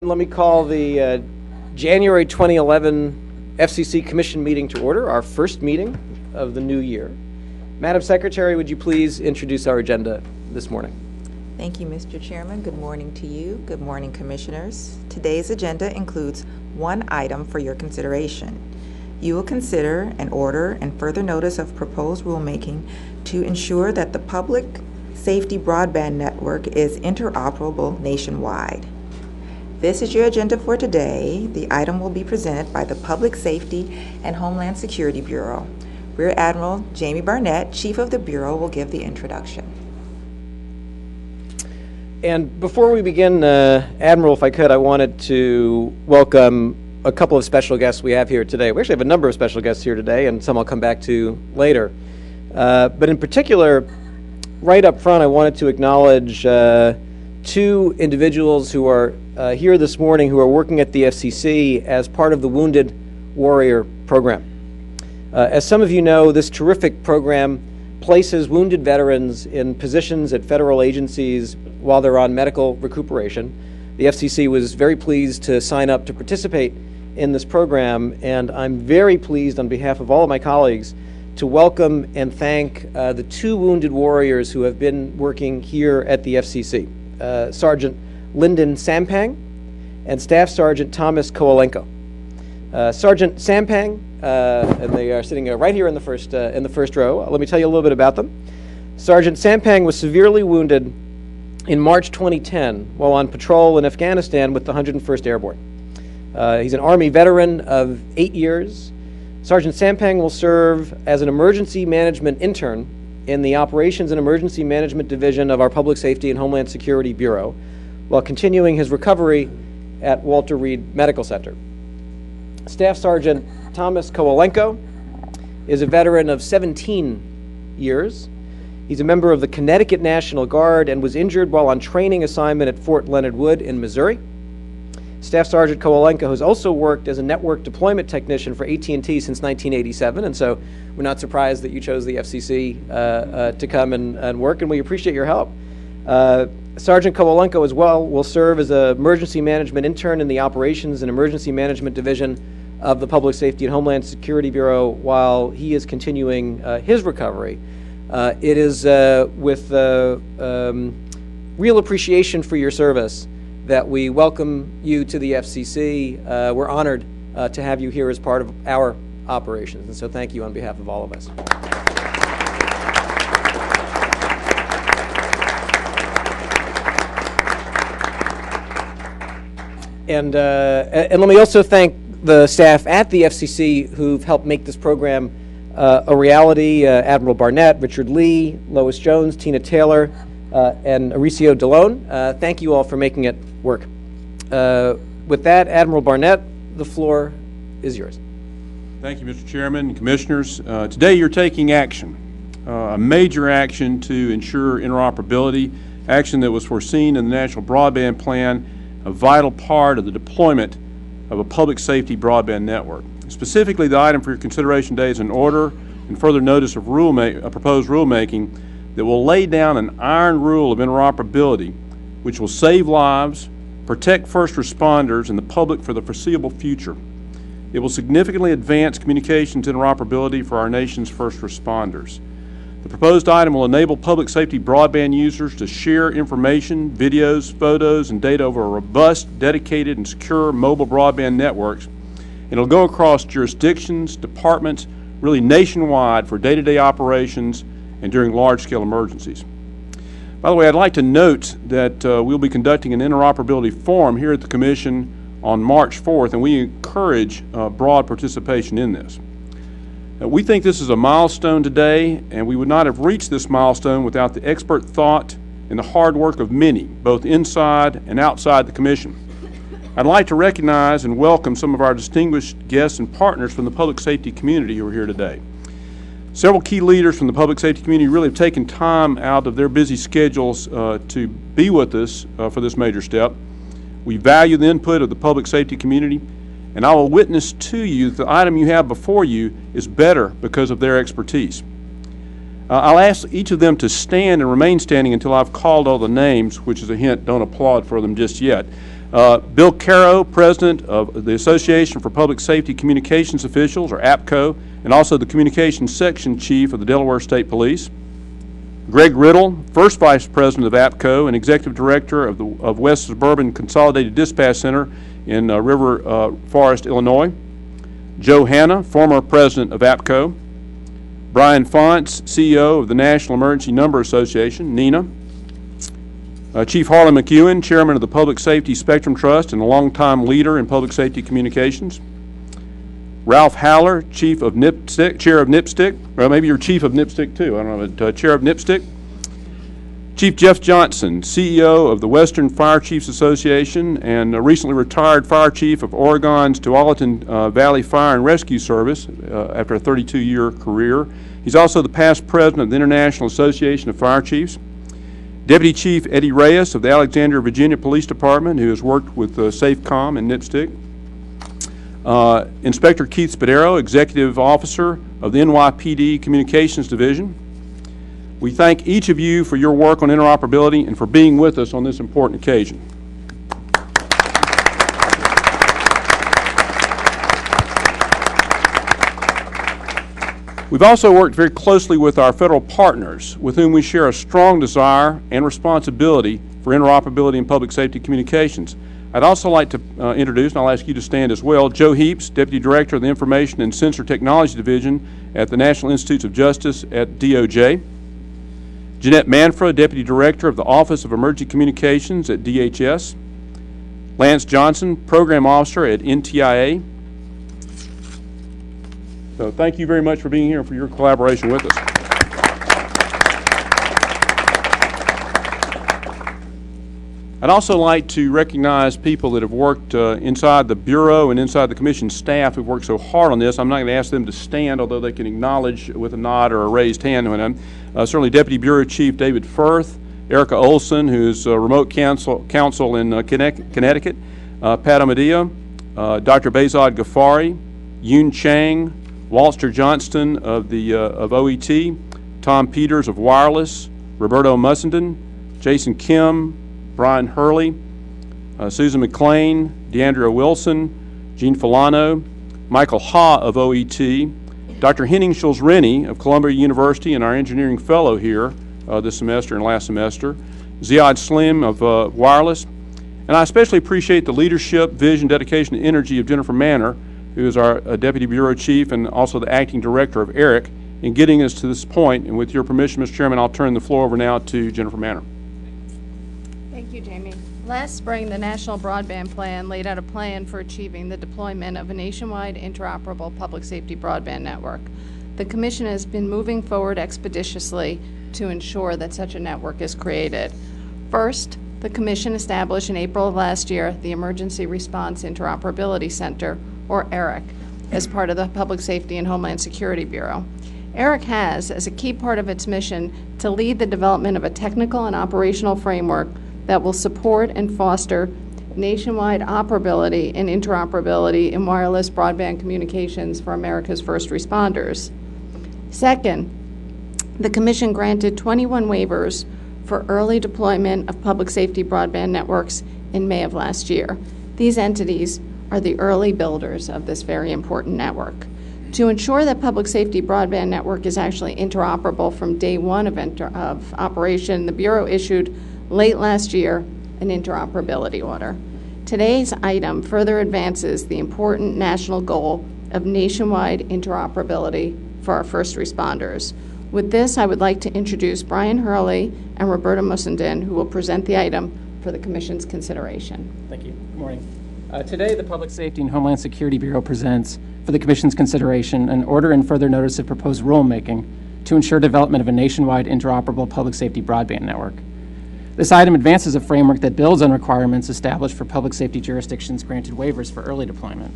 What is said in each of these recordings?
Let me call the January 2011 FCC Commission meeting to order, our first meeting of the new year. Madam Secretary, would you please introduce our agenda this morning? Thank you, Mr. Chairman. Good morning to you. Good morning, Commissioners. Today's agenda includes one item for your consideration. You will consider an order and further notice of proposed rulemaking to ensure that the public safety broadband network is interoperable nationwide. This is your agenda for today. The item will be presented by the Public Safety and Homeland Security Bureau. Rear Admiral Jamie Barnett, Chief of the Bureau, will give the introduction. And before we begin, Admiral, if I could, I wanted to welcome a couple of special guests we have here today. We actually have a number of special guests here today, and some I'll come back to later. But in particular, right up front, I wanted to acknowledge two individuals who are here this morning who are working at the FCC as part of the Wounded Warrior Program. As some of you know, this terrific program places wounded veterans in positions at federal agencies while they're on medical recuperation. The FCC was very pleased to sign up to participate in this program, and I'm very pleased on behalf of all of my colleagues to welcome and thank the two wounded warriors who have been working here at the FCC. Sergeant Lyndon Sampang and Staff Sergeant Thomas Kowalenko. Sergeant Sampang, and they are sitting right here in the first row. Let me tell you a little bit about them. Sergeant Sampang was severely wounded in March 2010 while on patrol in Afghanistan with the 101st Airborne. He's an Army veteran of 8 years. Sergeant Sampang will serve as an emergency management intern in the Operations and Emergency Management Division of our Public Safety and Homeland Security Bureau, while continuing his recovery at Walter Reed Medical Center. Staff Sergeant Thomas Kowalenko is a veteran of 17 years. He's a member of the Connecticut National Guard and was injured while on training assignment at Fort Leonard Wood in Missouri. Staff Sergeant Kowalenko has also worked as a network deployment technician for AT&T since 1987, and so we're not surprised that you chose the FCC to come and work, and we appreciate your help. Sergeant Kowalenko as well will serve as an emergency management intern in the Operations and Emergency Management Division of the Public Safety and Homeland Security Bureau while he is continuing his recovery. It is with real appreciation for your service that we welcome you to the FCC. We're honored to have you here as part of our operations, and so thank you on behalf of all of us. And let me also thank the staff at the FCC who've helped make this program a reality. Admiral Barnett, Richard Lee, Lois Jones, Tina Taylor, and Mauricio Delone. Thank you all for making it work. With that, Admiral Barnett, the floor is yours. Thank you, Mr. Chairman and Commissioners. Today you're taking action, a major action to ensure interoperability, action that was foreseen in the National Broadband Plan, a vital part of the deployment of a public safety broadband network. Specifically, the item for your consideration today is an order and further notice of proposed rulemaking that will lay down an iron rule of interoperability which will save lives, protect first responders and the public for the foreseeable future. It will significantly advance communications interoperability for our nation's first responders. The proposed item will enable public safety broadband users to share information, videos, photos, and data over a robust, dedicated, and secure mobile broadband networks. It'll go across jurisdictions, departments, really nationwide for day-to-day operations and during large-scale emergencies. By the way, I'd like to note that we'll be conducting an interoperability forum here at the Commission on March 4th, and we encourage broad participation in this. We think this is a milestone today, and we would not have reached this milestone without the expert thought and the hard work of many, both inside and outside the Commission. I'd like to recognize and welcome some of our distinguished guests and partners from the public safety community who are here today. Several key leaders from the public safety community really have taken time out of their busy schedules to be with us for this major step. We value the input of the public safety community, and I will witness to you that the item you have before you is better because of their expertise. I'll ask each of them to stand and remain standing until I've called all the names, which is a hint, don't applaud for them just yet. Bill Caro, President of the Association for Public Safety Communications Officials, or APCO, and also the Communications Section Chief of the Delaware State Police. Greg Riddle, First Vice President of APCO and Executive Director of West Suburban Consolidated Dispatch Center in River Forest, Illinois. Joe Hanna, former President of APCO. Brian Fonts, CEO of the National Emergency Number Association, NENA. Chief Harlan McEwen, Chairman of the Public Safety Spectrum Trust and a longtime leader in public safety communications. Ralph Haller, Chair of NIPSTIC, or maybe you're Chief of NIPSTIC too, I don't know, but Chair of NIPSTIC. Chief Jeff Johnson, CEO of the Western Fire Chiefs Association and a recently retired Fire Chief of Oregon's Tualatin Valley Fire and Rescue Service after a 32-year career. He's also the past president of the International Association of Fire Chiefs. Deputy Chief Eddie Reyes of the Alexandria, Virginia Police Department, who has worked with SAFECOM and NIPSTIC. Inspector Keith Spadero, Executive Officer of the NYPD Communications Division. We thank each of you for your work on interoperability and for being with us on this important occasion. We've also worked very closely with our federal partners, with whom we share a strong desire and responsibility for interoperability in public safety communications. I'd also like to introduce, and I'll ask you to stand as well, Joe Heaps, Deputy Director of the Information and Sensor Technology Division at the National Institutes of Justice at DOJ. Jeanette Manfra, Deputy Director of the Office of Emergency Communications at DHS. Lance Johnson, Program Officer at NTIA. So thank you very much for being here and for your collaboration with us. I'd also like to recognize people that have worked inside the Bureau and inside the Commission staff who've worked so hard on this. I'm not going to ask them to stand, although they can acknowledge with a nod or a raised hand when I'm. Certainly Deputy Bureau Chief David Firth, Erica Olson, who's remote counsel in Connecticut, Pat Amadeo, Dr. Behzad Ghaffari, Yoon Chang, Walter Johnston of OET, Tom Peters of Wireless, Roberto Mussenden, Jason Kim, Brian Hurley, Susan McLean, DeAndrea Wilson, Gene Filano, Michael Ha of OET, Dr. Henning Schulz-Rennie of Columbia University and our engineering fellow here this semester and last semester, Ziad Slim of Wireless, and I especially appreciate the leadership, vision, dedication, and energy of Jennifer Manor, who is our Deputy Bureau Chief and also the Acting Director of ERIC, in getting us to this point. And with your permission, Mr. Chairman, I'll turn the floor over now to Jennifer Manor. Thank you, Jamie. Last spring, the National Broadband Plan laid out a plan for achieving the deployment of a nationwide interoperable public safety broadband network. The Commission has been moving forward expeditiously to ensure that such a network is created. First, the Commission established in April of last year the Emergency Response Interoperability Center, or ERIC, as part of the Public Safety and Homeland Security Bureau. ERIC has, as a key part of its mission, to lead the development of a technical and operational framework that will support and foster nationwide operability and interoperability in wireless broadband communications for America's first responders. Second, the Commission granted 21 waivers for early deployment of public safety broadband networks in May of last year. These entities are the early builders of this very important network. To ensure that public safety broadband network is actually interoperable from day one of operation, the Bureau issued late last year an interoperability order. Today's item further advances the important national goal of nationwide interoperability for our first responders. With this, I would like to introduce Brian Hurley and Roberta Mussenden, who will present the item for the Commission's consideration. Thank you. Good morning. Today, the Public Safety and Homeland Security Bureau presents for the Commission's consideration an order and further notice of proposed rulemaking to ensure development of a nationwide interoperable public safety broadband network. This item advances a framework that builds on requirements established for public safety jurisdictions granted waivers for early deployment.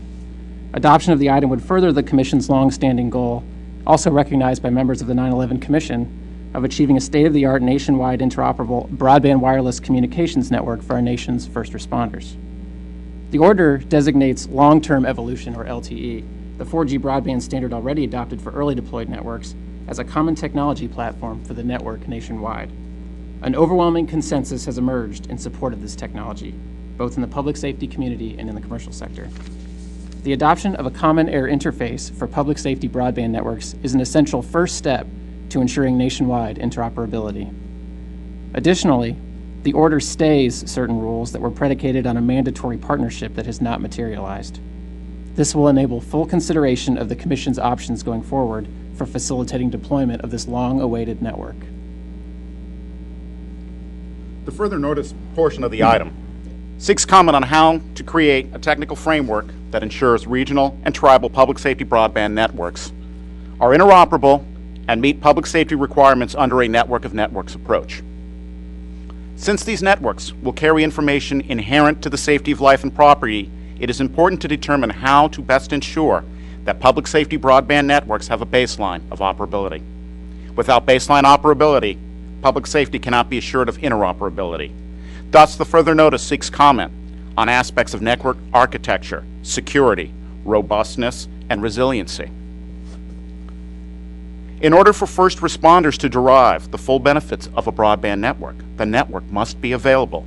Adoption of the item would further the Commission's long-standing goal, also recognized by members of the 9/11 Commission, of achieving a state-of-the-art nationwide interoperable broadband wireless communications network for our nation's first responders. The order designates long-term evolution, or LTE, the 4G broadband standard already adopted for early deployed networks, as a common technology platform for the network nationwide. An overwhelming consensus has emerged in support of this technology. both in the public safety community and in the commercial sector. The adoption of a common air interface for public safety broadband networks is an essential first step to ensuring nationwide interoperability. Additionally, the order stays certain rules that were predicated on a mandatory partnership that has not materialized. This will enable full consideration of the Commission's options going forward for facilitating deployment of this long-awaited network. The further notice portion of the item seeks comment on how to create a technical framework that ensures regional and tribal public safety broadband networks are interoperable and meet public safety requirements under a network of networks approach. Since these networks will carry information inherent to the safety of life and property, it is important to determine how to best ensure that public safety broadband networks have a baseline of operability. Without baseline operability, public safety cannot be assured of interoperability. Thus, the further notice seeks comment on aspects of network architecture, security, robustness, and resiliency. In order for first responders to derive the full benefits of a broadband network, the network must be available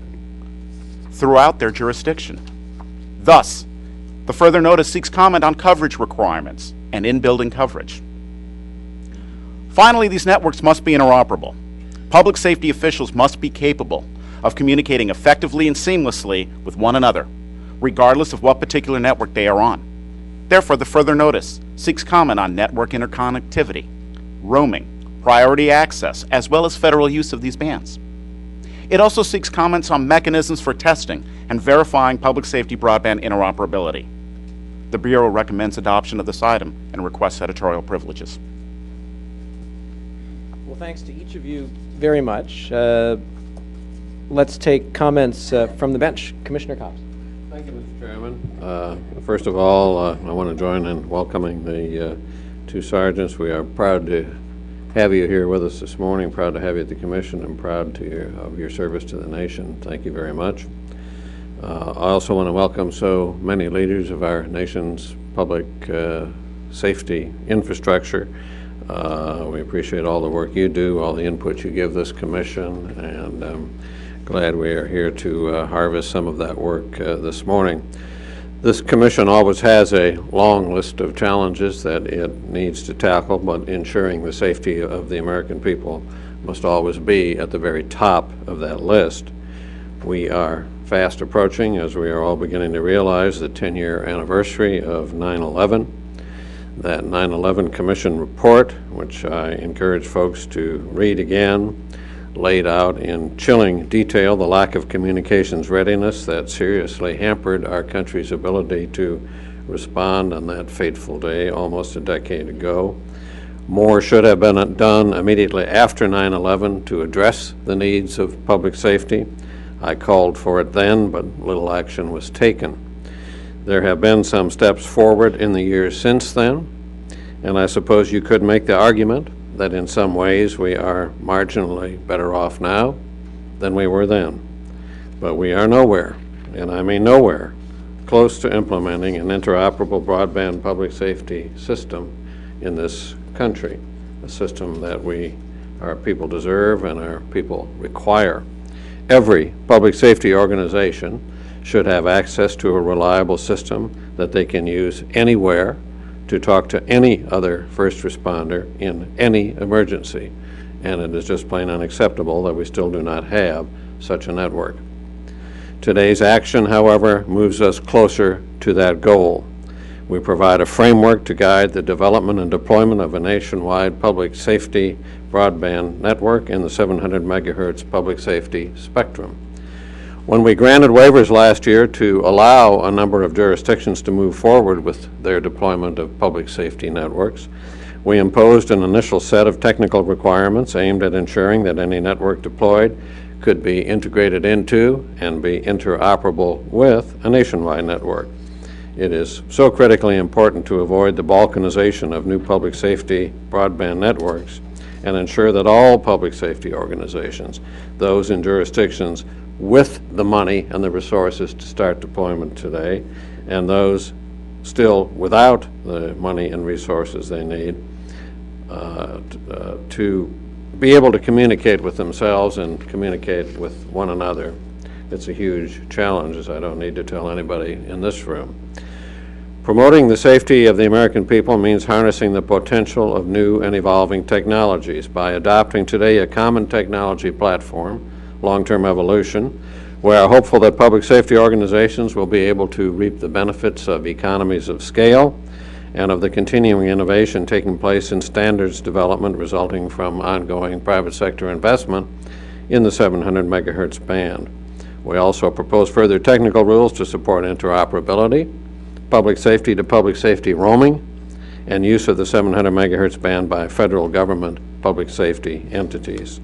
throughout their jurisdiction. Thus, the further notice seeks comment on coverage requirements and in-building coverage. Finally, these networks must be interoperable. Public safety officials must be capable of communicating effectively and seamlessly with one another, regardless of what particular network they are on. Therefore, the further notice seeks comment on network interconnectivity, roaming, priority access, as well as federal use of these bands. It also seeks comments on mechanisms for testing and verifying public safety broadband interoperability. The Bureau recommends adoption of this item and requests editorial privileges. Well, thanks to each of you very much. Let's take comments from the bench. Commissioner Cobbs. Thank you, Mr. Chairman. First of all, I want to join in welcoming the two sergeants. We are proud to have you here with us this morning, proud to have you at the Commission, and proud of your service to the nation. Thank you very much. I also want to welcome so many leaders of our nation's public safety infrastructure. We appreciate all the work you do, all the input you give this Commission, and I'm glad we are here to harvest some of that work this morning. This Commission always has a long list of challenges that it needs to tackle, but ensuring the safety of the American people must always be at the very top of that list. We are fast approaching, as we are all beginning to realize, the 10-year anniversary of 9/11. That 9/11 Commission report, which I encourage folks to read again, laid out in chilling detail the lack of communications readiness that seriously hampered our country's ability to respond on that fateful day almost a decade ago. More should have been done immediately after 9/11 to address the needs of public safety. I called for it then, but little action was taken. There have been some steps forward in the years since then, and I suppose you could make the argument that in some ways we are marginally better off now than we were then. But we are nowhere, and I mean nowhere, close to implementing an interoperable broadband public safety system in this country, a system that our people deserve and our people require. Every public safety organization should have access to a reliable system that they can use anywhere to talk to any other first responder in any emergency, and it is just plain unacceptable that we still do not have such a network. Today's action, however, moves us closer to that goal. We provide a framework to guide the development and deployment of a nationwide public safety broadband network in the 700 megahertz public safety spectrum. When we granted waivers last year to allow a number of jurisdictions to move forward with their deployment of public safety networks, we imposed an initial set of technical requirements aimed at ensuring that any network deployed could be integrated into and be interoperable with a nationwide network. It is so critically important to avoid the balkanization of new public safety broadband networks and ensure that all public safety organizations, those in jurisdictions with the money and the resources to start deployment today, and those still without the money and resources they need to be able to communicate with themselves and communicate with one another it's a huge challenge, as I don't need to tell anybody in this room. Promoting the safety of the American people means harnessing the potential of new and evolving technologies. By adopting today a common technology platform, long-term evolution, we are hopeful that public safety organizations will be able to reap the benefits of economies of scale and of the continuing innovation taking place in standards development resulting from ongoing private sector investment in the 700 megahertz band. We also propose further technical rules to support interoperability, public safety to public safety roaming, and use of the 700 megahertz band by federal government public safety entities.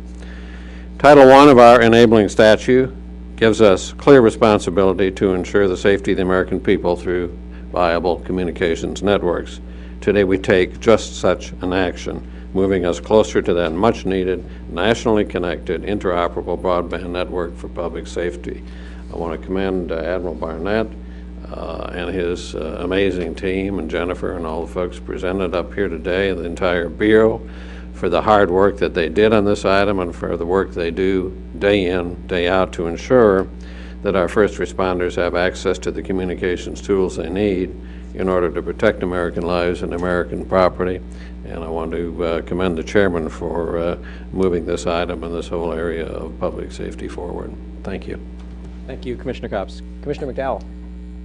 Title I of our enabling statute gives us clear responsibility to ensure the safety of the American people through viable communications networks. Today we take just such an action, moving us closer to that much-needed, nationally connected, interoperable broadband network for public safety. I want to commend Admiral Barnett and his amazing team, and Jennifer and all the folks presented up here today, and the entire Bureau, for the hard work that they did on this item and for the work they do day in, day out to ensure that our first responders have access to the communications tools they need in order to protect American lives and American property. And I want to commend the chairman for moving this item and this whole area of public safety forward. Thank you. Thank you, Commissioner Copps. Commissioner McDowell.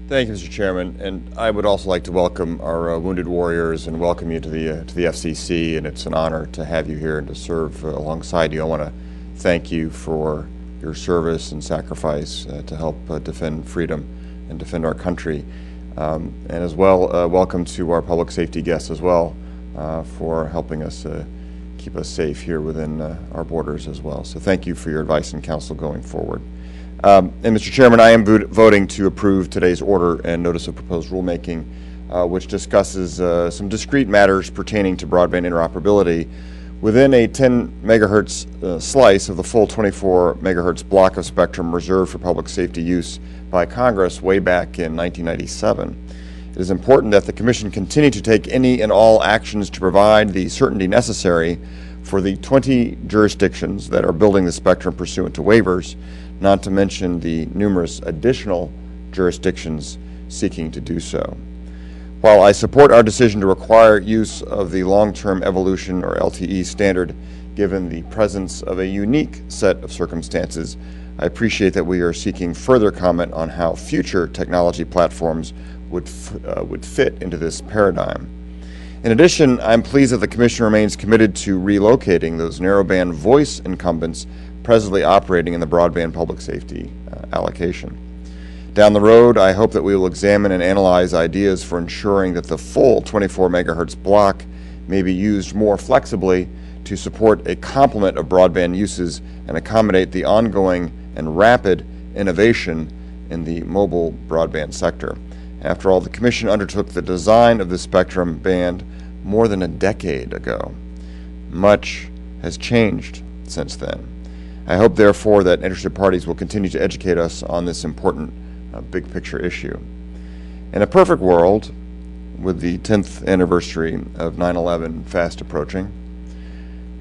Thank you, Mr. Chairman, and I would also like to welcome our wounded warriors and welcome you to the FCC, and it's an honor to have you here and to serve alongside you. I want to thank you for your service and sacrifice to help defend freedom and defend our country, and as well, welcome to our public safety guests as well for helping us keep us safe here within our borders as well. So thank you for your advice and counsel going forward. And Mr. Chairman, I am voting to approve today's order and notice of proposed rulemaking, which discusses some discrete matters pertaining to broadband interoperability within a 10 megahertz slice of the full 24 megahertz block of spectrum reserved for public safety use by Congress way back in 1997. It is important that the Commission continue to take any and all actions to provide the certainty necessary for the 20 jurisdictions that are building the spectrum pursuant to waivers, not to mention the numerous additional jurisdictions seeking to do so. While I support our decision to require use of the long-term evolution or LTE standard given the presence of a unique set of circumstances, I appreciate that we are seeking further comment on how future technology platforms would fit into this paradigm. In addition, I'm pleased that the Commission remains committed to relocating those narrowband voice incumbents presently operating in the broadband public safety allocation. Down the road, I hope that we will examine and analyze ideas for ensuring that the full 24 megahertz block may be used more flexibly to support a complement of broadband uses and accommodate the ongoing and rapid innovation in the mobile broadband sector. After all, the Commission undertook the design of the spectrum band more than a decade ago. Much has changed since then. I hope, therefore, that interested parties will continue to educate us on this important big picture issue. In a perfect world, with the 10th anniversary of 9/11 fast approaching,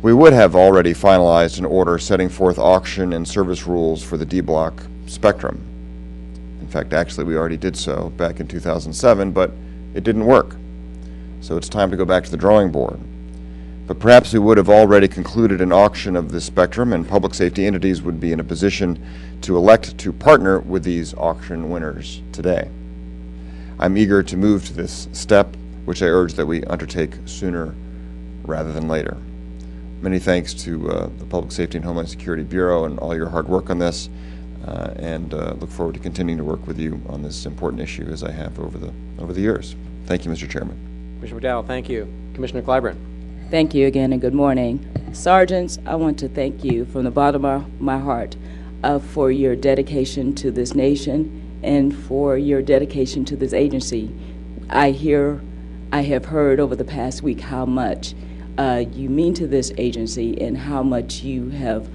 we would have already finalized an order setting forth auction and service rules for the D-block spectrum. In fact, actually, we already did so back in 2007, but it didn't work. So it's time to go back to the drawing board. But perhaps we would have already concluded an auction of this spectrum, and public safety entities would be in a position to elect to partner with these auction winners today. I'm eager to move to this step, which I urge that we undertake sooner rather than later. Many thanks to the Public Safety and Homeland Security Bureau and all your hard work on this, and look forward to continuing to work with you on this important issue as I have over the years. Thank you, Mr. Chairman. Commissioner McDowell, thank you. Commissioner Clyburn. Thank you again and good morning. Sergeants, I want to thank you from the bottom of my heart for your dedication to this nation and for your dedication to this agency. I have heard over the past week how much you mean to this agency and how much you have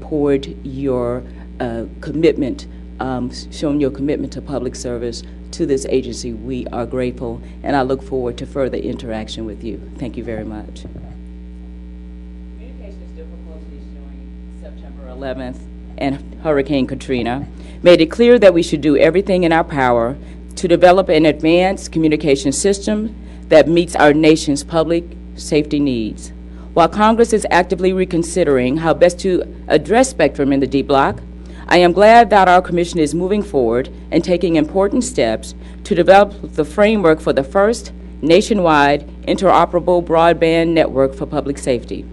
poured your commitment, shown your commitment to public service to this agency. We are grateful, and I look forward to further interaction with you. Thank you very much. Communications difficulties during September 11th and Hurricane Katrina, made it clear that we should do everything in our power to develop an advanced communication system that meets our nation's public safety needs. While Congress is actively reconsidering how best to address spectrum in the D block, I am glad that our Commission is moving forward and taking important steps to develop the framework for the first nationwide interoperable broadband network for public safety.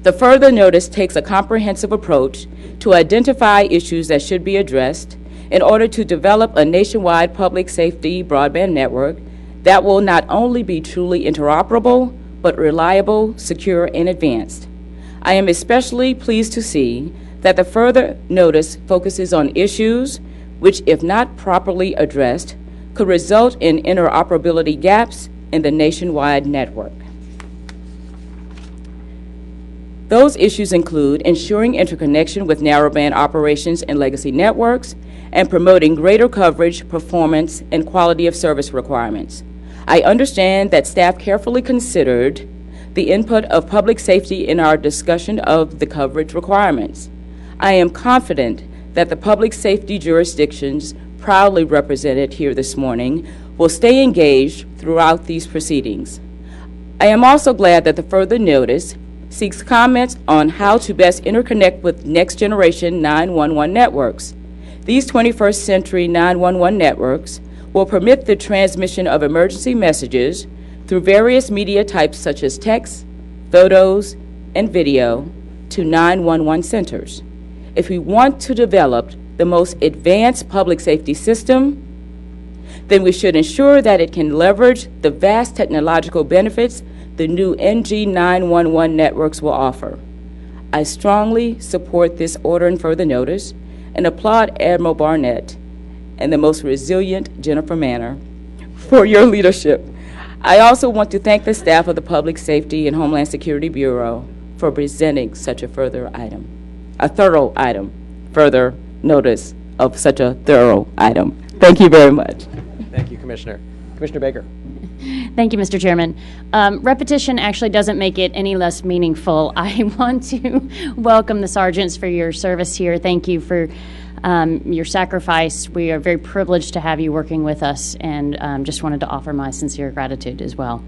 The further notice takes a comprehensive approach to identify issues that should be addressed in order to develop a nationwide public safety broadband network that will not only be truly interoperable, but reliable, secure, and advanced. I am especially pleased to see that the further notice focuses on issues which, if not properly addressed, could result in interoperability gaps in the nationwide network. Those issues include ensuring interconnection with narrowband operations and legacy networks, and promoting greater coverage, performance, and quality of service requirements. I understand that staff carefully considered the input of public safety in our discussion of the coverage requirements. I am confident that the public safety jurisdictions proudly represented here this morning will stay engaged throughout these proceedings. I am also glad that the further notice seeks comments on how to best interconnect with next-generation 911 networks. These 21st century 911 networks will permit the transmission of emergency messages through various media types such as text, photos, and video to 911 centers. If we want to develop the most advanced public safety system, then we should ensure that it can leverage the vast technological benefits the new NG911 networks will offer. I strongly support this order and further notice and applaud Admiral Barnett and the most resilient Jennifer Manor for your leadership. I also want to thank the staff of the Public Safety and Homeland Security Bureau for presenting such a thorough item, further notice of such a thorough item. Thank you very much. Thank you, Commissioner. Commissioner Baker. Thank you, Mr. Chairman. Repetition actually doesn't make it any less meaningful. I want to welcome the sergeants for your service here. Thank you for your sacrifice. We are very privileged to have you working with us, and just wanted to offer my sincere gratitude as well.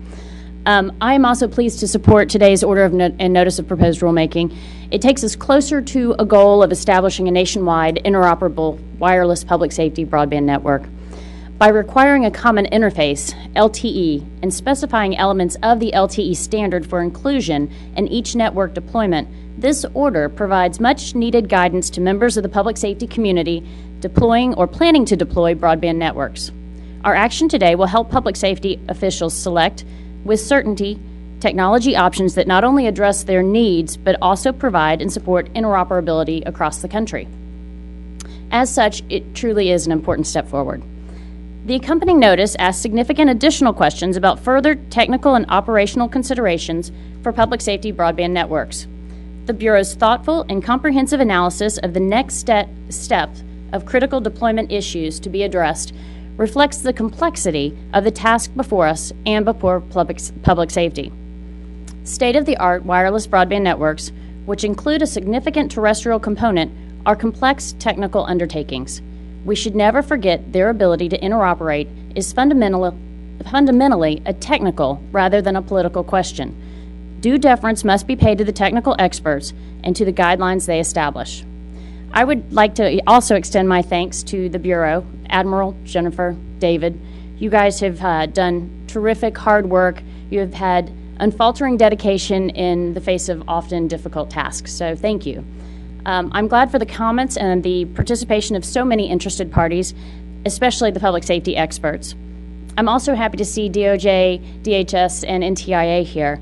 I am also pleased to support today's order of and notice of proposed rulemaking. It takes us closer to a goal of establishing a nationwide interoperable wireless public safety broadband network. By requiring a common interface, LTE, and specifying elements of the LTE standard for inclusion in each network deployment, this order provides much-needed guidance to members of the public safety community deploying or planning to deploy broadband networks. Our action today will help public safety officials select, with certainty, technology options that not only address their needs, but also provide and support interoperability across the country. As such, it truly is an important step forward. The accompanying notice asks significant additional questions about further technical and operational considerations for public safety broadband networks. The Bureau's thoughtful and comprehensive analysis of the next step of critical deployment issues to be addressed reflects the complexity of the task before us and before public safety. State-of-the-art wireless broadband networks, which include a significant terrestrial component, are complex technical undertakings. We should never forget their ability to interoperate is fundamentally a technical rather than a political question. Due deference must be paid to the technical experts and to the guidelines they establish. I would like to also extend my thanks to the Bureau, Admiral, Jennifer, David. You guys have done terrific hard work. You have had unfaltering dedication in the face of often difficult tasks, so thank you. I'm glad for the comments and the participation of so many interested parties, especially the public safety experts. I'm also happy to see DOJ, DHS, and NTIA here.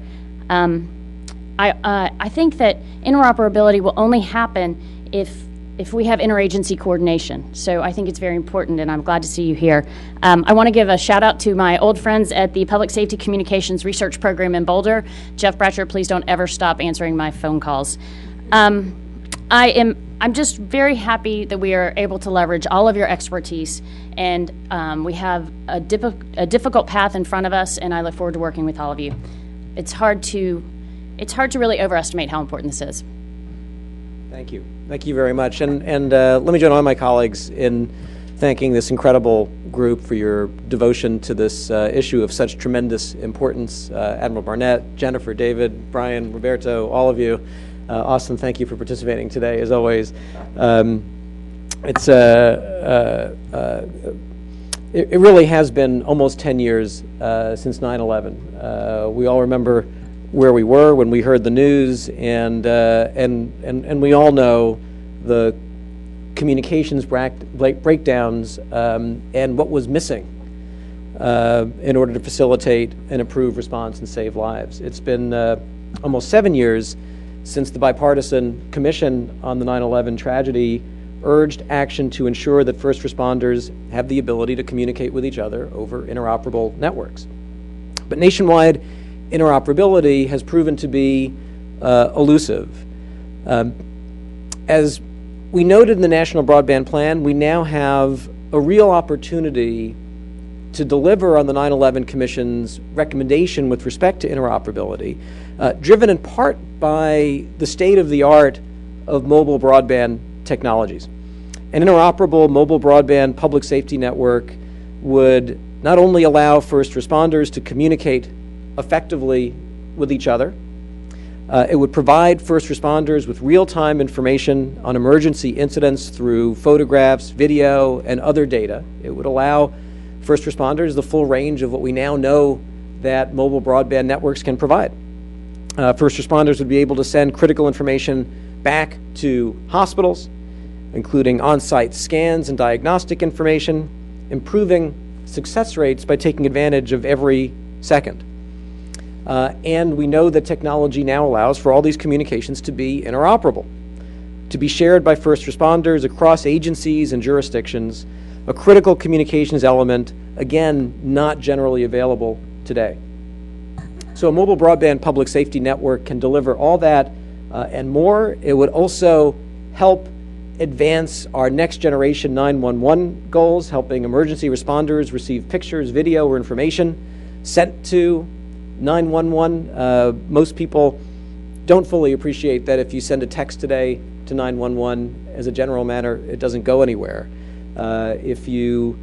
I think that interoperability will only happen if we have interagency coordination. So I think it's very important, and I'm glad to see you here. I want to give a shout out to my old friends at the Public Safety Communications Research Program in Boulder. Jeff Bratcher, please don't ever stop answering my phone calls. I'm just very happy that we are able to leverage all of your expertise, and we have a difficult path in front of us, and I look forward to working with all of you. It's hard to really overestimate how important this is. Thank you. Thank you very much. And let me join all my colleagues in thanking this incredible group for your devotion to this issue of such tremendous importance. Admiral Barnett, Jennifer, David, Brian, Roberto, all of you. Austin, thank you for participating today, as always. It really has been almost 10 years since 9/11. We all remember where we were when we heard the news, and we all know the communications breakdowns and what was missing in order to facilitate an improved response and save lives. It's been almost 7 years since the bipartisan commission on the 9/11 tragedy urged action to ensure that first responders have the ability to communicate with each other over interoperable networks. But nationwide interoperability has proven to be elusive. As we noted in the National Broadband Plan, we now have a real opportunity to deliver on the 9/11 Commission's recommendation with respect to interoperability, driven in part by the state-of-the-art of mobile broadband technologies. An interoperable mobile broadband public safety network would not only allow first responders to communicate effectively with each other, it would provide first responders with real-time information on emergency incidents through photographs, video, and other data. It would allow first responders the full range of what we now know that mobile broadband networks can provide. First responders would be able to send critical information back to hospitals, including on-site scans and diagnostic information, improving success rates by taking advantage of every second. And we know that technology now allows for all these communications to be interoperable, to be shared by first responders across agencies and jurisdictions, a critical communications element, again, not generally available today. So a mobile broadband public safety network can deliver all that and more. It would also help advance our next generation 911 goals, helping emergency responders receive pictures, video, or information sent to 911. Most people don't fully appreciate that if you send a text today to 911, as a general matter, it doesn't go anywhere. If you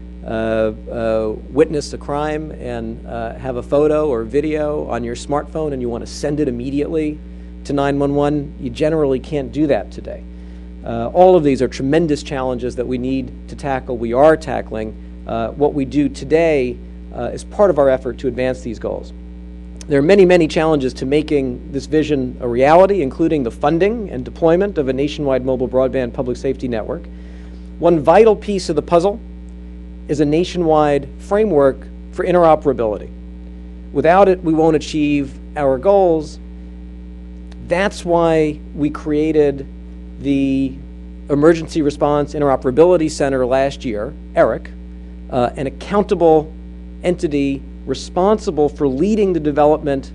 witness a crime and have a photo or video on your smartphone and you want to send it immediately to 911, you generally can't do that today. All of these are tremendous challenges that we need to tackle. We are tackling. What we do today is part of our effort to advance these goals. There are many, many challenges to making this vision a reality, including the funding and deployment of a nationwide mobile broadband public safety network. One vital piece of the puzzle is a nationwide framework for interoperability. Without it, we won't achieve our goals. That's why we created the Emergency Response Interoperability Center last year, ERIC, an accountable entity responsible for leading the development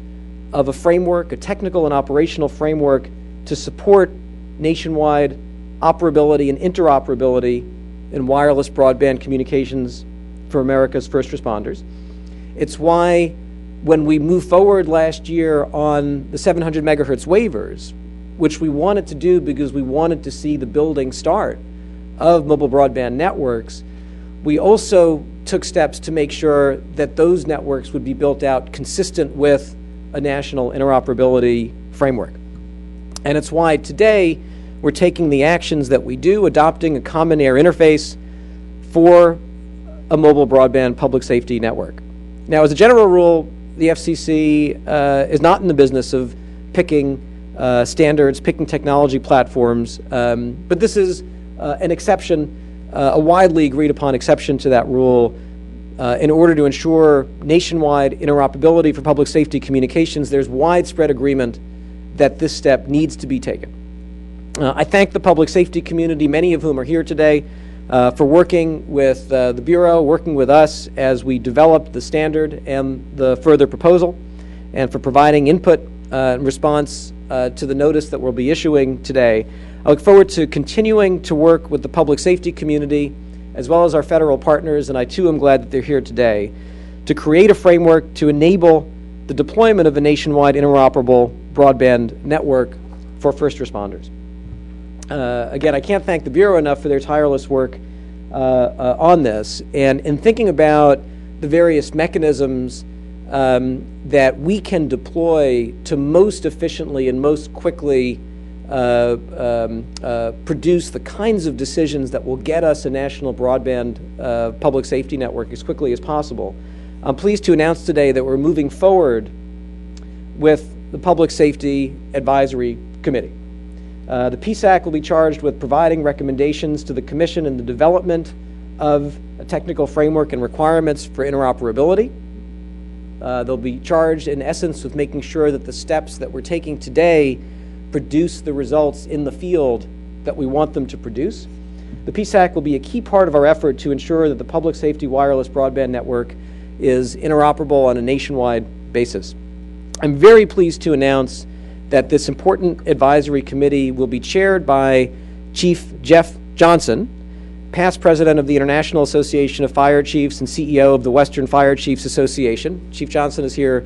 of a framework, a technical and operational framework to support nationwide operability and interoperability in wireless broadband communications for America's first responders. It's why when we moved forward last year on the 700 megahertz waivers, which we wanted to do because we wanted to see the building start of mobile broadband networks, we also took steps to make sure that those networks would be built out consistent with a national interoperability framework. And it's why today we're taking the actions that we do, adopting a common air interface for a mobile broadband public safety network. Now, as a general rule, the FCC is not in the business of picking standards, picking technology platforms, but this is an exception, a widely agreed upon exception to that rule in order to ensure nationwide interoperability for public safety communications. There's widespread agreement that this step needs to be taken. I thank the public safety community, many of whom are here today, for working with the Bureau, working with us as we developed the standard and the further proposal, and for providing input in response to the notice that we'll be issuing today. I look forward to continuing to work with the public safety community as well as our federal partners, and I too am glad that they're here today, to create a framework to enable the deployment of a nationwide interoperable broadband network for first responders. Again, I can't thank the Bureau enough for their tireless work on this. And in thinking about the various mechanisms that we can deploy to most efficiently and most quickly produce the kinds of decisions that will get us a national broadband public safety network as quickly as possible, I'm pleased to announce today that we're moving forward with the Public Safety Advisory Committee. The PSAC will be charged with providing recommendations to the Commission in the development of a technical framework and requirements for interoperability. They'll be charged, in essence, with making sure that the steps that we're taking today produce the results in the field that we want them to produce. The PSAC will be a key part of our effort to ensure that the public safety wireless broadband network is interoperable on a nationwide basis. I'm very pleased to announce that this important advisory committee will be chaired by Chief Jeff Johnson, past president of the International Association of Fire Chiefs and CEO of the Western Fire Chiefs Association. Chief Johnson is here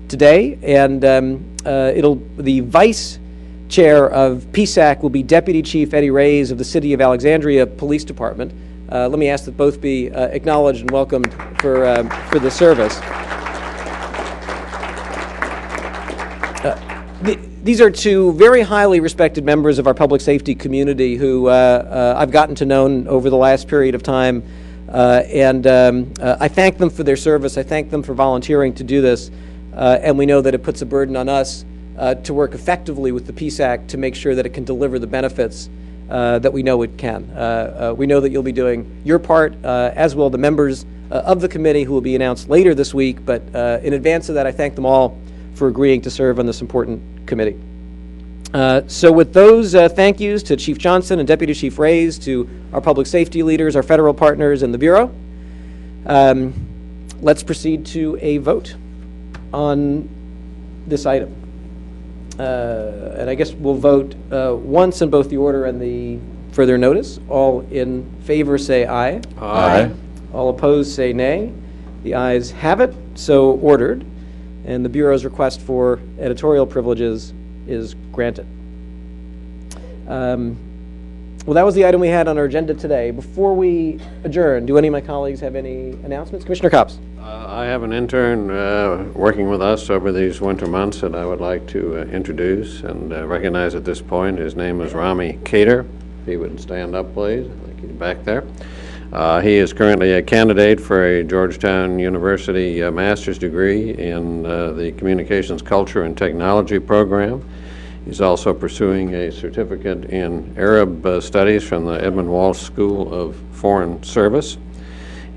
today, and the vice chair of PSAC will be Deputy Chief Eddie Reyes of the City of Alexandria Police Department. Let me ask that both be acknowledged and welcomed for the service. These are two very highly respected members of our public safety community who I've gotten to know over the last period of time, and I thank them for their service. I thank them for volunteering to do this, and we know that it puts a burden on us to work effectively with the PSAC to make sure that it can deliver the benefits that we know it can. We know that you'll be doing your part, as will the members of the committee who will be announced later this week, but in advance of that, I thank them all for agreeing to serve on this important committee. So with those thank yous to Chief Johnson and Deputy Chief Reyes, to our public safety leaders, our federal partners, and the Bureau, let's proceed to a vote on this item. And I guess we'll vote once in both the order and the further notice. All in favor say aye. Aye. All opposed say nay. The ayes have it, so ordered. And the Bureau's request for editorial privileges is granted. Well, that was the item we had on our agenda today. Before we adjourn, do any of my colleagues have any announcements? Commissioner Copps. I have an intern working with us over these winter months that I would like to introduce and recognize at this point. His name is Rami Cater. If he would stand up, please. I think he's back there. He is currently a candidate for a Georgetown University master's degree in the Communications Culture and Technology program. He's also pursuing a certificate in Arab studies from the Edmund Walsh School of Foreign Service.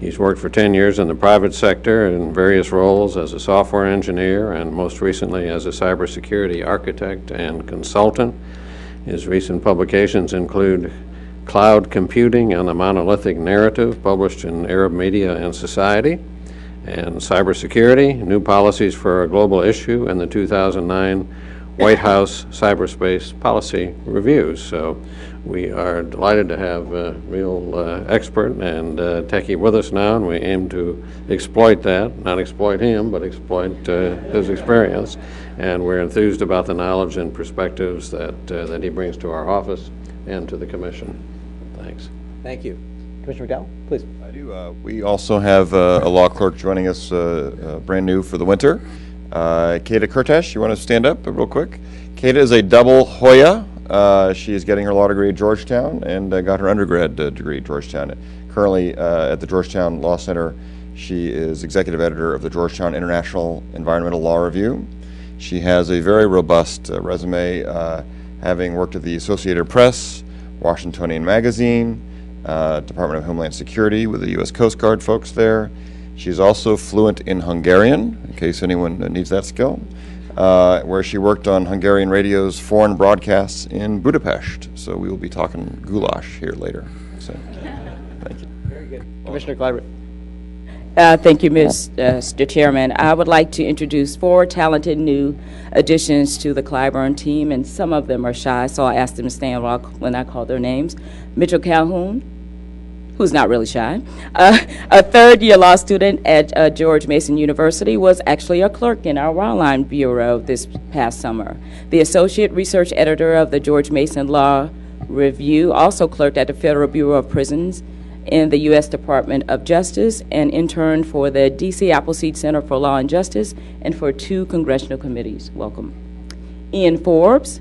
He's worked for 10 years in the private sector in various roles as a software engineer and most recently as a cybersecurity architect and consultant. His recent publications include Cloud Computing and the Monolithic Narrative, published in Arab Media and Society, and Cybersecurity, New Policies for a Global Issue, and the 2009 White House Cyberspace Policy Reviews. So we are delighted to have a real expert and techie with us now, and we aim to exploit that, not exploit him, but exploit his experience. And we're enthused about the knowledge and perspectives that he brings to our office and to the Commission. Thanks. Thank you. Commissioner McDowell, please. I do. We also have a law clerk joining us brand new for the winter. Kata Kurtesh, you want to stand up real quick? Kata is a double Hoya. She is getting her law degree at Georgetown and got her undergrad degree at Georgetown. Currently at the Georgetown Law Center, she is executive editor of the Georgetown International Environmental Law Review. She has a very robust resume, having worked at the Associated Press, Washingtonian Magazine, Department of Homeland Security with the U.S. Coast Guard folks there. She's also fluent in Hungarian, in case anyone needs that skill, where she worked on Hungarian radio's foreign broadcasts in Budapest. So we will be talking goulash here later. So, thank you. Very good. Commissioner Clyburn. Thank you, Mr. Chairman. I would like to introduce 4 talented new additions to the Clyburn team, and some of them are shy, so I asked them to stand when I call their names. Mitchell Calhoun, who's not really shy, a third-year law student at George Mason University, was actually a clerk in our Wildline Bureau this past summer. The associate research editor of the George Mason Law Review, also clerked at the Federal Bureau of Prisons in the U.S. Department of Justice, and interned for the D.C. Appleseed Center for Law and Justice and for 2 congressional committees. Welcome. Ian Forbes,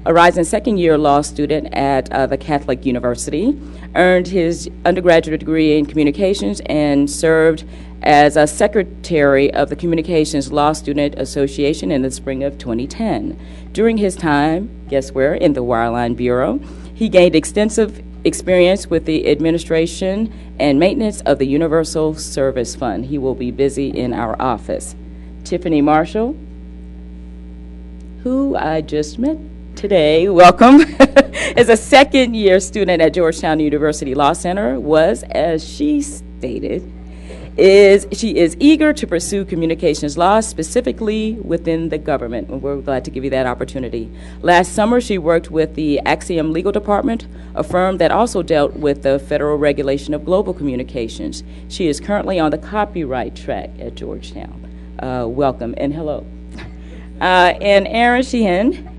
a rising second-year law student at the Catholic University, earned his undergraduate degree in communications and served as a secretary of the Communications Law Student Association in the spring of 2010. During his time, guess where, in the Wireline Bureau, he gained extensive experience with the administration and maintenance of the Universal Service Fund. He will be busy in our office. Tiffany Marshall, who I just met today, welcome, is a second-year student at Georgetown University Law Center, was, as she stated, she is eager to pursue communications law, specifically within the government, and we're glad to give you that opportunity. Last summer, she worked with the Axiom Legal Department, a firm that also dealt with the federal regulation of global communications. She is currently on the copyright track at Georgetown. Welcome and hello. And Aaron Sheehan,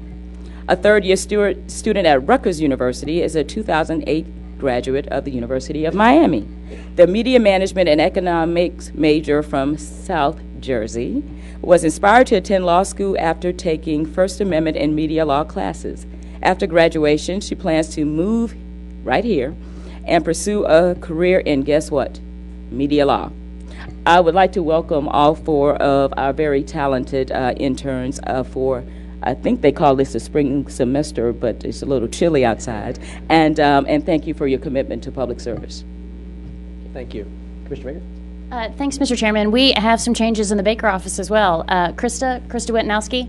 a third-year student at Rutgers University, is a 2008 graduate of the University of Miami. The media management and economics major from South Jersey was inspired to attend law school after taking First Amendment and media law classes. After graduation, she plans to move right here and pursue a career in, guess what, media law. I would like to welcome all 4 of our very talented interns for, I think they call this the spring semester, but it's a little chilly outside. And thank you for your commitment to public service. Thank you. Commissioner Baker? Thanks, Mr. Chairman. We have some changes in the Baker office as well. Krista Witnowski,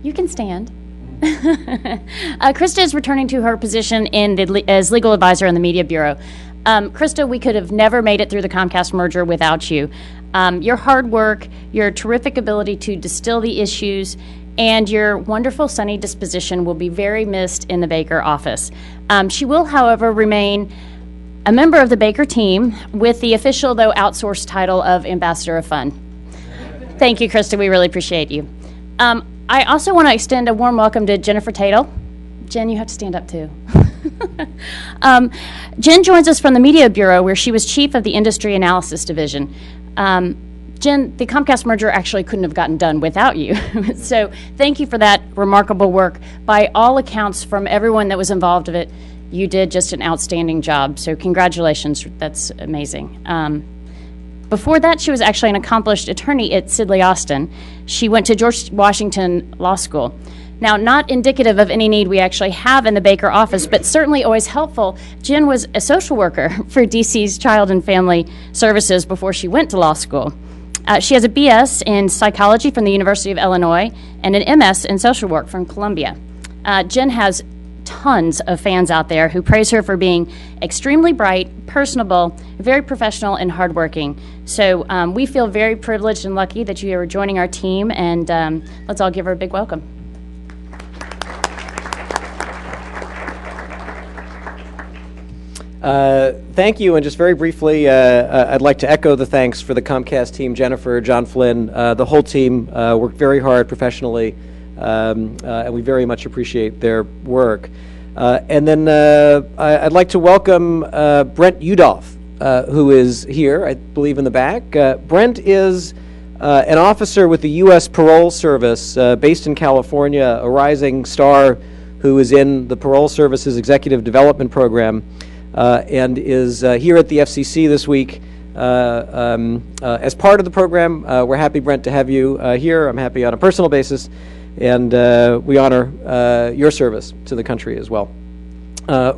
you can stand. Krista is returning to her position as legal advisor in the Media Bureau. Krista, we could have never made it through the Comcast merger without you. Your hard work, your terrific ability to distill the issues, and your wonderful sunny disposition will be very missed in the Baker office. She will, however, remain a member of the Baker team with the official, though outsourced, title of Ambassador of Fun. Thank you, Krista. We really appreciate you. I also want to extend a warm welcome to Jennifer Tatel. Jen, you have to stand up too. Jen joins us from the Media Bureau, where she was chief of the Industry Analysis Division. Jen, the Comcast merger actually couldn't have gotten done without you. So thank you for that remarkable work. By all accounts, from everyone that was involved in it, you did just an outstanding job. So congratulations. That's amazing. Before that, she was actually an accomplished attorney at Sidley Austin. She went to George Washington Law School. Now, not indicative of any need we actually have in the Baker office, but certainly always helpful, Jen was a social worker for DC's Child and Family Services before she went to law school. She has a BS in psychology from the University of Illinois and an MS in social work from Columbia. Jen has tons of fans out there who praise her for being extremely bright, personable, very professional, and hardworking. So we feel very privileged and lucky that you are joining our team, and let's all give her a big welcome. Thank you, and just very briefly, I'd like to echo the thanks for the Comcast team, Jennifer, John Flynn, the whole team worked very hard professionally, and we very much appreciate their work. And then I'd like to welcome Brent Udolph, who is here, I believe, in the back. Brent is an officer with the U.S. Parole Service based in California, a rising star who is in the Parole Service's Executive Development Program. And is here at the FCC this week as part of the program. We're happy, Brent, to have you here. I'm happy on a personal basis, and we honor your service to the country as well.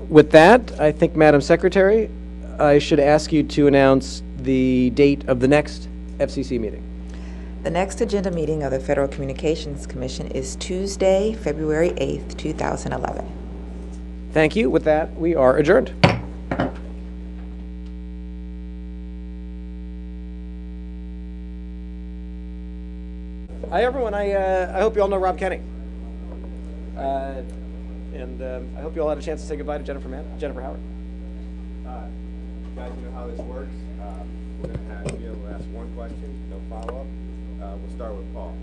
With that, I think, Madam Secretary, I should ask you to announce the date of the next FCC meeting. The next agenda meeting of the Federal Communications Commission is Tuesday, February 8th, 2011. Thank you. With that, we are adjourned. Hi, everyone. I hope you all know Rob Kenny. And I hope you all had a chance to say goodbye to Jennifer Howard. You guys know how this works. We're going to have you be able to ask one question, no follow-up. We'll start with Paul.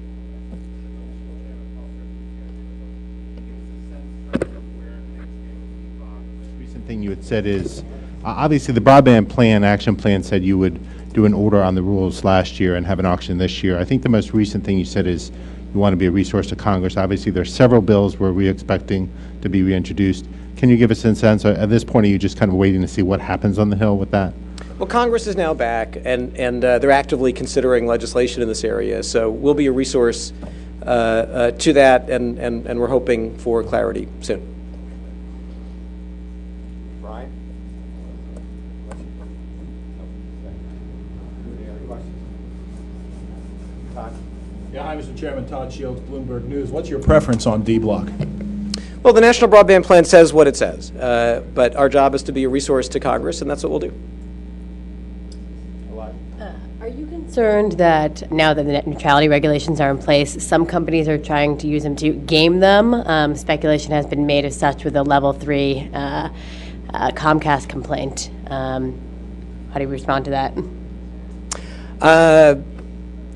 thing you had said is, obviously the broadband plan, action plan said you would do an order on the rules last year and have an auction this year. I think the most recent thing you said is you want to be a resource to Congress. Obviously, there's several bills we're expecting to be reintroduced. Can you give us a sense, at this point, are you just kind of waiting to see what happens on the Hill with that? Well, Congress is now back, and they're actively considering legislation in this area. So we'll be a resource to that, and we're hoping for clarity soon. Brian? Any other questions? Todd? Yeah, hi, Mr. Chairman. Todd Shields, Bloomberg News. What's your preference on D block? Well, the National Broadband Plan says what it says, but our job is to be a resource to Congress, and that's what we'll do. Are you concerned that now that the net neutrality regulations are in place, some companies are trying to use them to game them? Speculation has been made of such with a level 3 Comcast complaint. How do you respond to that?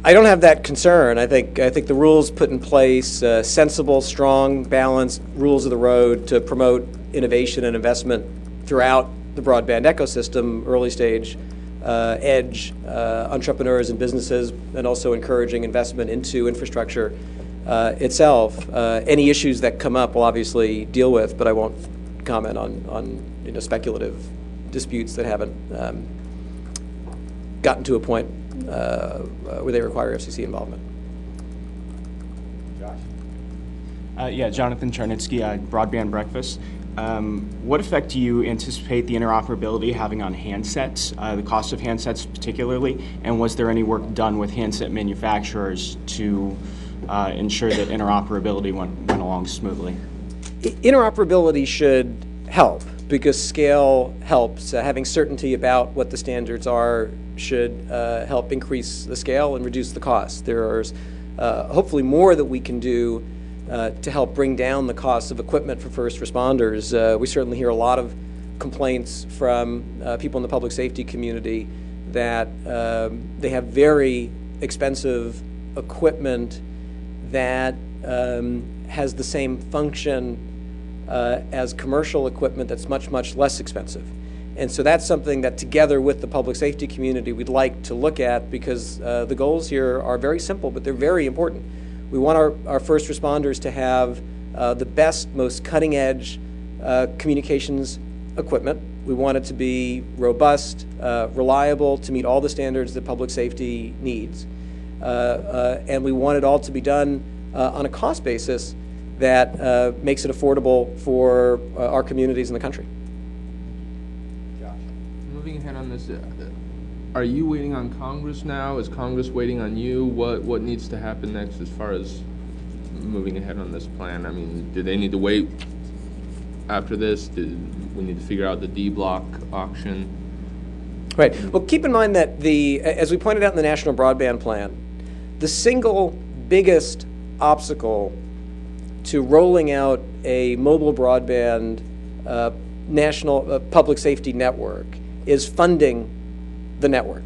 I don't have that concern. I think the rules put in place, sensible, strong, balanced rules of the road to promote innovation and investment throughout the broadband ecosystem, early stage, edge, entrepreneurs and businesses, and also encouraging investment into infrastructure itself. Any issues that come up we'll obviously deal with, but I won't comment on speculative disputes that haven't gotten to a point where they require FCC involvement. Josh? Yeah, Jonathan Charnitsky, Broadband Breakfast. What effect do you anticipate the interoperability having on handsets, the cost of handsets particularly, and was there any work done with handset manufacturers to ensure that interoperability went along smoothly? Interoperability should help because scale helps. Having certainty about what the standards are should help increase the scale and reduce the cost. There's hopefully more that we can do to help bring down the cost of equipment for first responders. We certainly hear a lot of complaints from people in the public safety community that they have very expensive equipment that has the same function as commercial equipment that's much, much less expensive. And so that's something that together with the public safety community we'd like to look at because the goals here are very simple, but they're very important. We want our first responders to have the best, most cutting-edge communications equipment. We want it to be robust, reliable, to meet all the standards that public safety needs. And we want it all to be done on a cost basis that makes it affordable for our communities in the country. Josh? Moving ahead on this, are you waiting on Congress now? Is Congress waiting on you? What needs to happen next as far as moving ahead on this plan? I mean, do they need to wait after this? Do we need to figure out the D block auction? Right. Well, keep in mind that as we pointed out in the National Broadband Plan, the single biggest obstacle to rolling out a mobile broadband national public safety network is funding the network.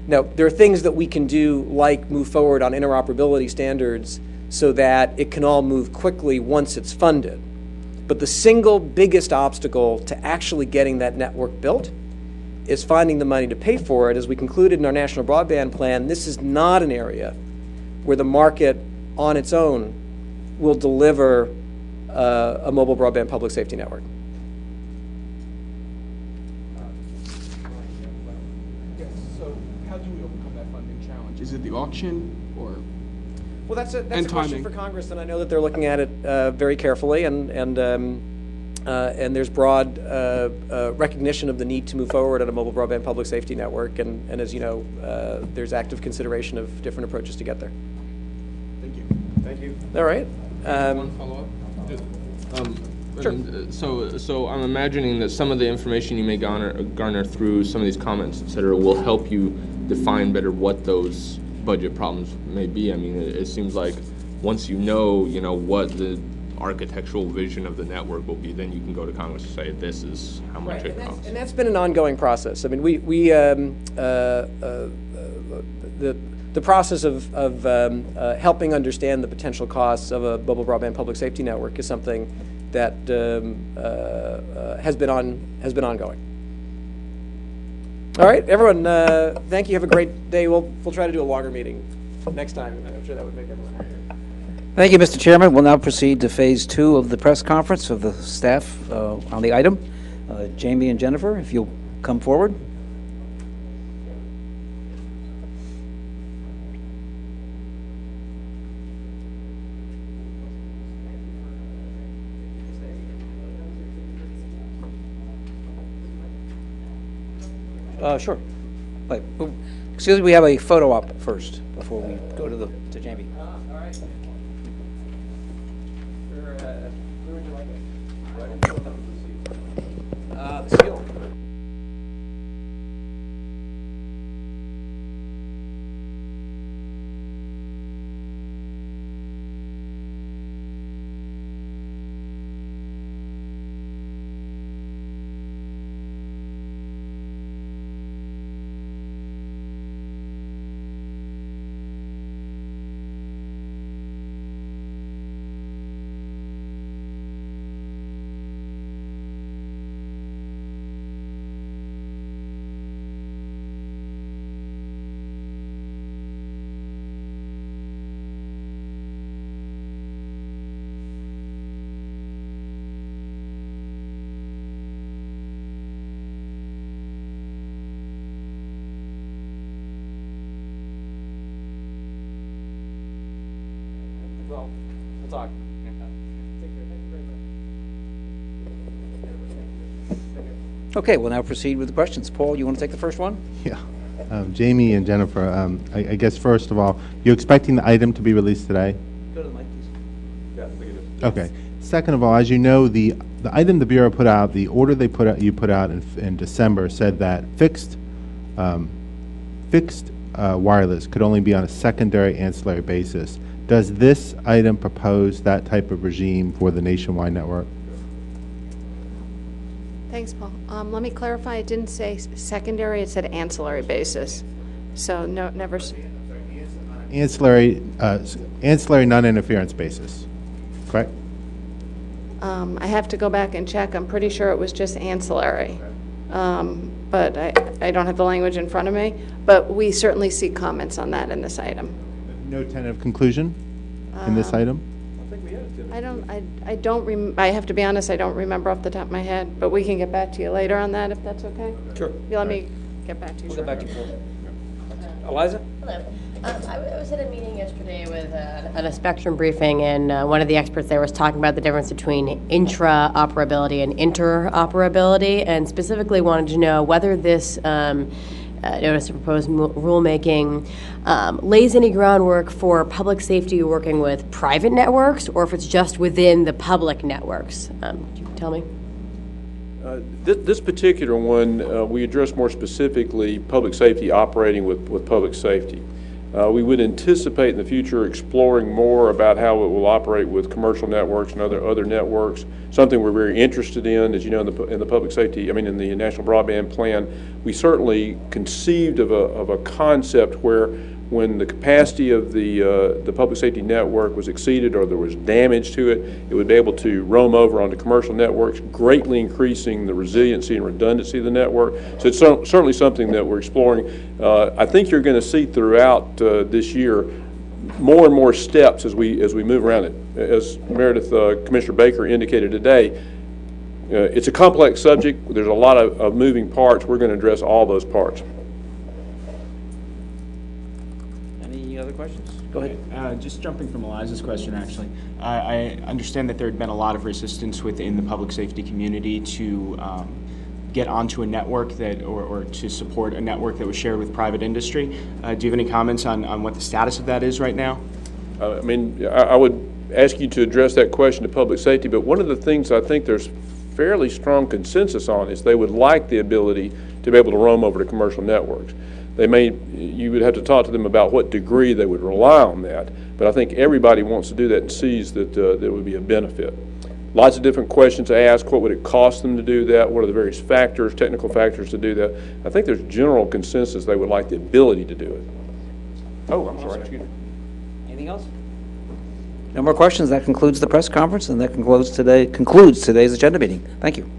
Now, there are things that we can do like move forward on interoperability standards so that it can all move quickly once it's funded. But the single biggest obstacle to actually getting that network built is finding the money to pay for it. As we concluded in our National Broadband Plan, this is not an area where the market on its own will deliver a mobile broadband public safety network. Yes, so how do we overcome that funding challenge? Is it the auction or? Well, that's a question for Congress, and I know that they're looking at it very carefully, and there's broad recognition of the need to move forward on a mobile broadband public safety network, and as you know, there's active consideration of different approaches to get there. Thank you. Thank you. All right. One follow-up? Sure. So I'm imagining that some of the information you may garner through some of these comments, et cetera, will help you define better what those budget problems may be. I mean, it seems like once you know what the architectural vision of the network will be, then you can go to Congress and say this is how much it costs. And that's been an ongoing process. I mean, the process of helping understand the potential costs of a mobile broadband public safety network is something that has been ongoing. All right, everyone. Thank you. Have a great day. We'll try to do a longer meeting next time. I'm sure that would make everyone happier. Thank you, Mr. Chairman. We'll now proceed to phase 2 of the press conference of the staff on the item. Jamie and Jennifer, if you'll come forward. Sure. Wait, excuse me, we have a photo op first before we go to Jamie. All right. Where would you like it? The seal. Well, we'll talk. Okay, we'll now proceed with the questions. Paul, you want to take the first one? Yeah. Jamie and Jennifer, I guess first of all, you're expecting the item to be released today? Go to the mic, please. Yeah, I think it is. Okay. Second of all, as you know, the item the Bureau put out, the order you put out in December said that fixed wireless could only be on a secondary ancillary basis. Does this item propose that type of regime for the nationwide network? Thanks, Paul. Let me clarify. It didn't say secondary. It said ancillary basis. So no, never. Ancillary non-interference basis, correct? I have to go back and check. I'm pretty sure it was just ancillary. But I don't have the language in front of me. But we certainly see comments on that in this item. No tentative conclusion in this item? I have to be honest, I don't remember off the top of my head, but we can get back to you later on that if that's okay. Sure. You let me get back to you. We'll get back to you. Eliza? Hello. I was at a meeting yesterday with at a spectrum briefing, and one of the experts there was talking about the difference between intraoperability and interoperability, and specifically wanted to know whether this notice of proposed rulemaking lays any groundwork for public safety working with private networks, or if it's just within the public networks. Could you tell me? This particular one, we address more specifically public safety operating with public safety. We would anticipate in the future exploring more about how it will operate with commercial networks and other networks, something we're very interested in. As you know, in the public safety, in the National Broadband Plan, we certainly conceived of a concept where when the capacity of the public safety network was exceeded or there was damage to it, it would be able to roam over onto commercial networks, greatly increasing the resiliency and redundancy of the network. So it's certainly something that we're exploring. I think you're going to see throughout this year more and more steps as we move around it. As Meredith, Commissioner Baker indicated today, it's a complex subject. There's a lot of moving parts. We're going to address all those parts. Any other questions? Go ahead. Just jumping from Eliza's question, actually. I understand that there had been a lot of resistance within the public safety community to get onto a network that, or to support a network that was shared with private industry. Do you have any comments on what the status of that is right now? I would ask you to address that question to public safety, but one of the things I think there's fairly strong consensus on is they would like the ability to be able to roam over to commercial networks. You would have to talk to them about what degree they would rely on that, but I think everybody wants to do that and sees that there would be a benefit. Lots of different questions to ask. What would it cost them to do that? What are the various factors, technical factors to do that? I think there's general consensus they would like the ability to do it. Oh, I'm sorry. Excuse me. Anything else? No more questions. That concludes the press conference, and that concludes today's agenda meeting. Thank you.